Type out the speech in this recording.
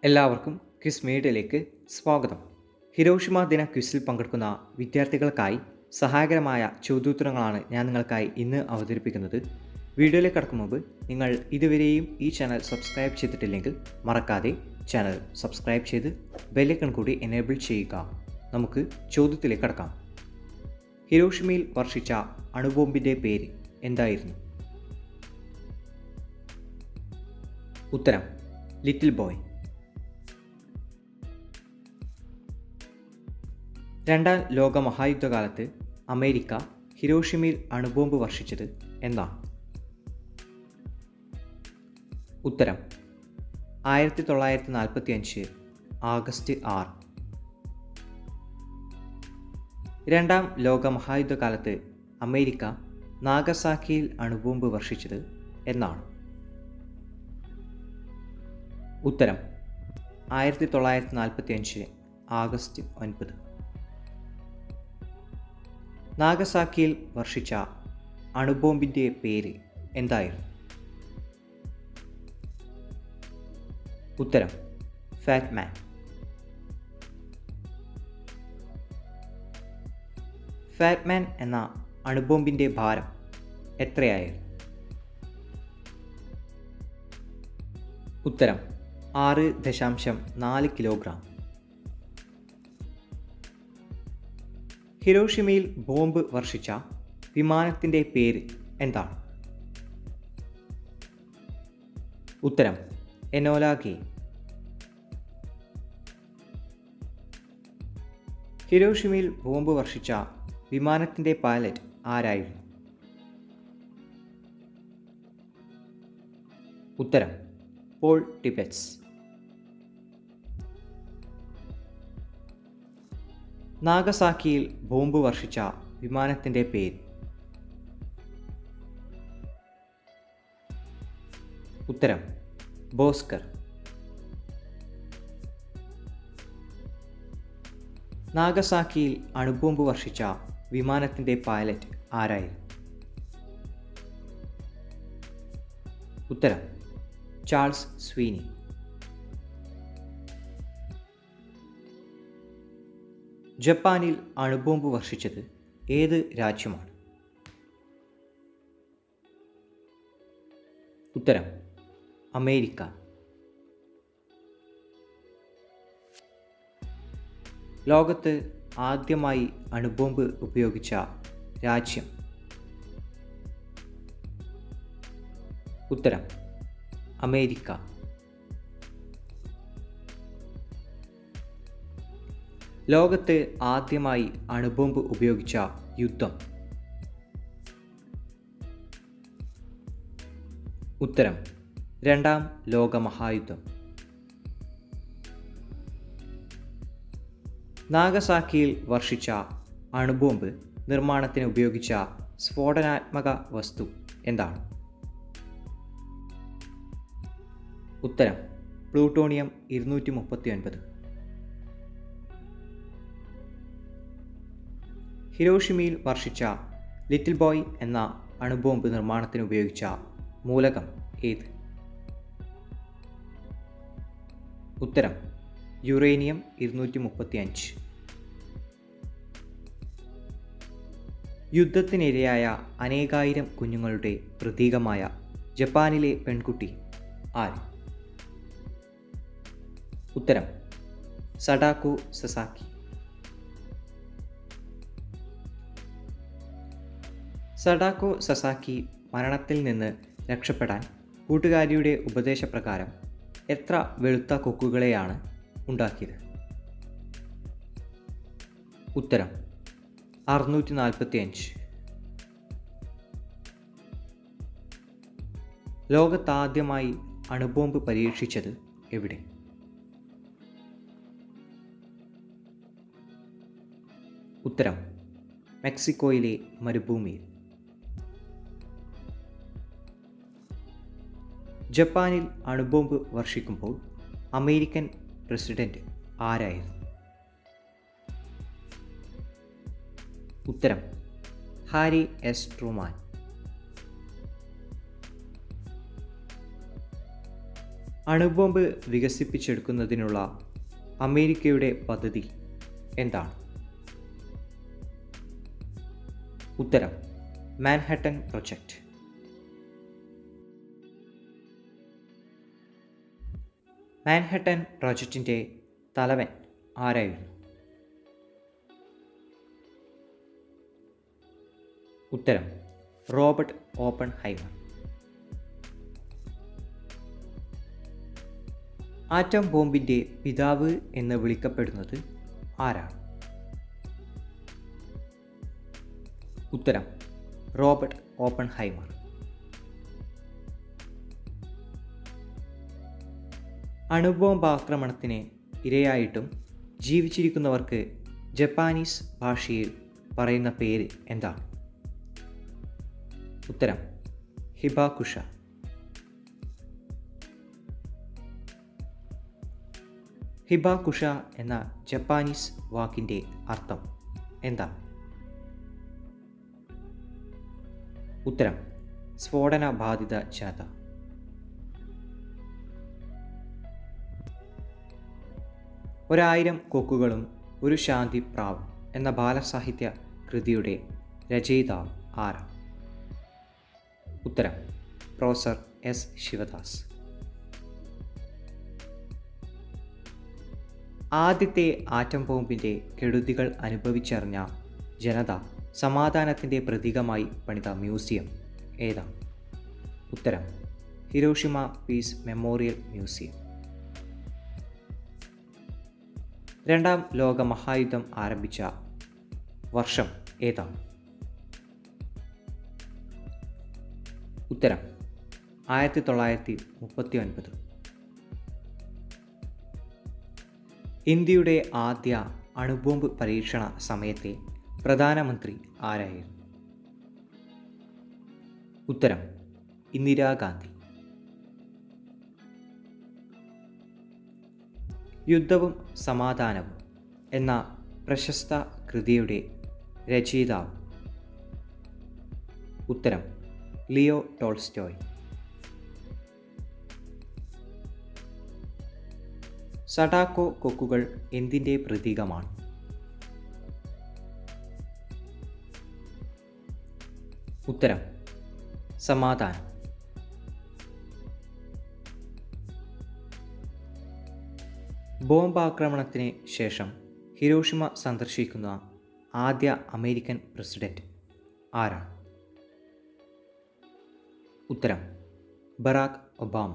എല്ലാവർക്കും ക്വിസ് മീഡിയയിലേക്ക് സ്വാഗതം. ഹിരോഷിമ ദിന ക്വിസിൽ പങ്കെടുക്കുന്ന വിദ്യാർത്ഥികൾക്കായി സഹായകരമായ ചോദ്യോത്തരങ്ങളാണ് ഞാൻ നിങ്ങൾക്കായി ഇന്ന് അവതരിപ്പിക്കുന്നത്. വീഡിയോയിലേക്ക് കടക്കും മുമ്പ് നിങ്ങൾ ഇതുവരെയും ഈ ചാനൽ സബ്സ്ക്രൈബ് ചെയ്തിട്ടില്ലെങ്കിൽ മറക്കാതെ ചാനൽ സബ്സ്ക്രൈബ് ചെയ്ത് ബെല്ലൈക്കൺ കൂടി എനേബിൾ ചെയ്യുക. നമുക്ക് ചോദ്യത്തിലേക്ക് കടക്കാം. ഹിരോഷിമയിൽ വർഷിച്ച അണുബോംബിൻ്റെ പേര് എന്തായിരുന്നു? ഉത്തരം ലിറ്റിൽ ബോയ്. രണ്ടാം ലോക മഹായുദ്ധകാലത്ത് അമേരിക്ക ഹിരോഷിമയിൽ അണുബോംബ് വർഷിച്ചത് എന്നാണ്? ഉത്തരം 1945 ആഗസ്റ്റ് 6. രണ്ടാം ലോക മഹായുദ്ധകാലത്ത് അമേരിക്ക നാഗസാക്കിയിൽ അണുബോംബ് വർഷിച്ചത് എന്നാണ്? ഉത്തരം 1945 ആഗസ്റ്റ് 9. നാഗസാക്കിയിൽ വർഷിച്ച അണുബോംബിൻ്റെ പേര് എന്തായിരുന്നു? ഉത്തരം ഫാറ്റ്മാൻ. ഫാറ്റ്മാൻ എന്ന അണുബോംബിൻ്റെ ഭാരം എത്രയായിരുന്നു? ഉത്തരം 6.4 കിലോഗ്രാം. ഹിരോഷിമയിൽ ബോംബ് വർഷിച്ച വിമാനത്തിൻ്റെ പേര് എന്താണ്? ഉത്തരം എനോല ഗേ. ഹിരോഷിമയിൽ ബോംബ് വർഷിച്ച വിമാനത്തിൻ്റെ പൈലറ്റ് ആരായിരുന്നു? ഉത്തരം പോൾ ടിബറ്റ്സ്. നാഗസാക്കിയിൽ ബോംബ് വർഷിച്ച വിമാനത്തിൻ്റെ പേര്? ഉത്തരം ബോസ്കർ. നാഗസാക്കിയിൽ അണുബോംബ് വർഷിച്ച വിമാനത്തിൻ്റെ പൈലറ്റ് ആരായിരുന്നു? ഉത്തരം ചാൾസ് സ്വീനി. ജപ്പാനിൽ അണുബോംബ് വർഷിച്ചത് ഏത് രാജ്യമാണ്? ഉത്തരം അമേരിക്ക. ലോകത്ത് ആദ്യമായി അണുബോംബ് ഉപയോഗിച്ച രാജ്യം? ഉത്തരം അമേരിക്ക. ലോകത്ത് ആദ്യമായി അണുബോംബ് ഉപയോഗിച്ച യുദ്ധം? ഉത്തരം രണ്ടാം ലോക മഹായുദ്ധം. നാഗസാക്കിയിൽ വർഷിച്ച അണുബോംബ് നിർമ്മാണത്തിന് ഉപയോഗിച്ച സ്ഫോടനാത്മക വസ്തു എന്താണ്? ഉത്തരം പ്ലൂട്ടോണിയം 239. ഹിരോഷിമയിൽ വർഷിച്ച ലിറ്റിൽ ബോയ് എന്ന അണുബോംബ് നിർമ്മാണത്തിന് ഉപയോഗിച്ച മൂലകം ഏത്? ഉത്തരം യുറേനിയം 235. യുദ്ധത്തിനിരയായ അനേകായിരം കുഞ്ഞുങ്ങളുടെ പ്രതീകമായ ജപ്പാനിലെ പെൺകുട്ടി ആര്? ഉത്തരം സഡാക്കോ സസാക്കി. സഡാക്കോ സസാക്കി മരണത്തിൽ നിന്ന് രക്ഷപ്പെടാൻ കൂട്ടുകാരിയുടെ ഉപദേശപ്രകാരം എത്ര വെളുത്ത കൊക്കുകളെയാണ് ഉണ്ടാക്കിയത്? ഉത്തരം 645. ലോകത്താദ്യമായി അണുബോംബ് പരീക്ഷിച്ചത് എവിടെ? ഉത്തരം മെക്സിക്കോയിലെ മരുഭൂമിയിൽ. ജപ്പാനിൽ അണുബോംബ് വർഷിക്കുമ്പോൾ അമേരിക്കൻ പ്രസിഡന്റ് ആരായിരുന്നു? ഉത്തരം ഹാരി എസ് ട്രൂമാൻ. അണുബോംബ് വികസിപ്പിച്ചെടുക്കുന്നതിനുള്ള അമേരിക്കയുടെ പദ്ധതി എന്താണ്? ഉത്തരം മാൻഹട്ടൻ പ്രൊജക്റ്റ്. മാൻഹട്ടൻ പ്രൊജക്റ്റിൻ്റെ തലവൻ ആരായിരുന്നു? ഉത്തരം റോബർട്ട് ഓപ്പൺഹൈമർ. ആറ്റം ബോംബിൻ്റെ പിതാവ് എന്ന് വിളിക്കപ്പെടുന്നത് ആരാണ്? ഉത്തരം റോബർട്ട് ഓപ്പൺഹൈമർ. അണുബോംബാക്രമണത്തിന് ഇരയായിട്ടും ജീവിച്ചിരിക്കുന്നവർക്ക് ജപ്പാനീസ് ഭാഷയിൽ പറയുന്ന പേര് എന്താണ്? ഉത്തരം ഹിബാകുഷ. ഹിബാകുഷ എന്ന ജപ്പാനീസ് വാക്കിൻ്റെ അർത്ഥം എന്താണ്? ഉത്തരം സ്ഫോടന ബാധിത ജനത. ഒരായിരം കൊക്കുകളും ഒരു ശാന്തി പ്രാവും എന്ന ബാലസാഹിത്യ കൃതിയുടെ രചയിതാവ് ആരാണ്? ഉത്തരം പ്രൊഫസർ എസ് ശിവദാസ്. ആദ്യത്തെ ആറ്റം ബോംബിൻ്റെ കെടുതികൾ അനുഭവിച്ചറിഞ്ഞ ജനത സമാധാനത്തിൻ്റെ പ്രതീകമായി പണിത മ്യൂസിയം ഏതാണ്? ഉത്തരം ഹിരോഷിമ പീസ് മെമ്മോറിയൽ മ്യൂസിയം. രണ്ടാം ലോക മഹായുദ്ധം ആരംഭിച്ച വർഷം ഏതാണ്? ഉത്തരം 1939. ഇന്ത്യയുടെ ആദ്യ അണുബോംബ് പരീക്ഷണ സമയത്തെ പ്രധാനമന്ത്രി ആരായിരുന്നു? ഉത്തരം ഇന്ദിരാഗാന്ധി. യുദ്ധവും സമാധാനവും എന്ന പ്രശസ്ത കൃതിയുടെ രചയിതാവ്? ഉത്തരം ലിയോ ടോൾസ്റ്റോയ്. സഡാക്കോ കൊക്കുകൾ എന്തിൻ്റെ പ്രതീകമാണ്? ഉത്തരം സമാധാനം. ബോംബാക്രമണത്തിന് ശേഷം ഹിരോഷിമ സന്ദർശിക്കുന്ന ആദ്യ അമേരിക്കൻ പ്രസിഡന്റ് ആരാണ്? ഉത്തരം ബറാക് ഒബാമ.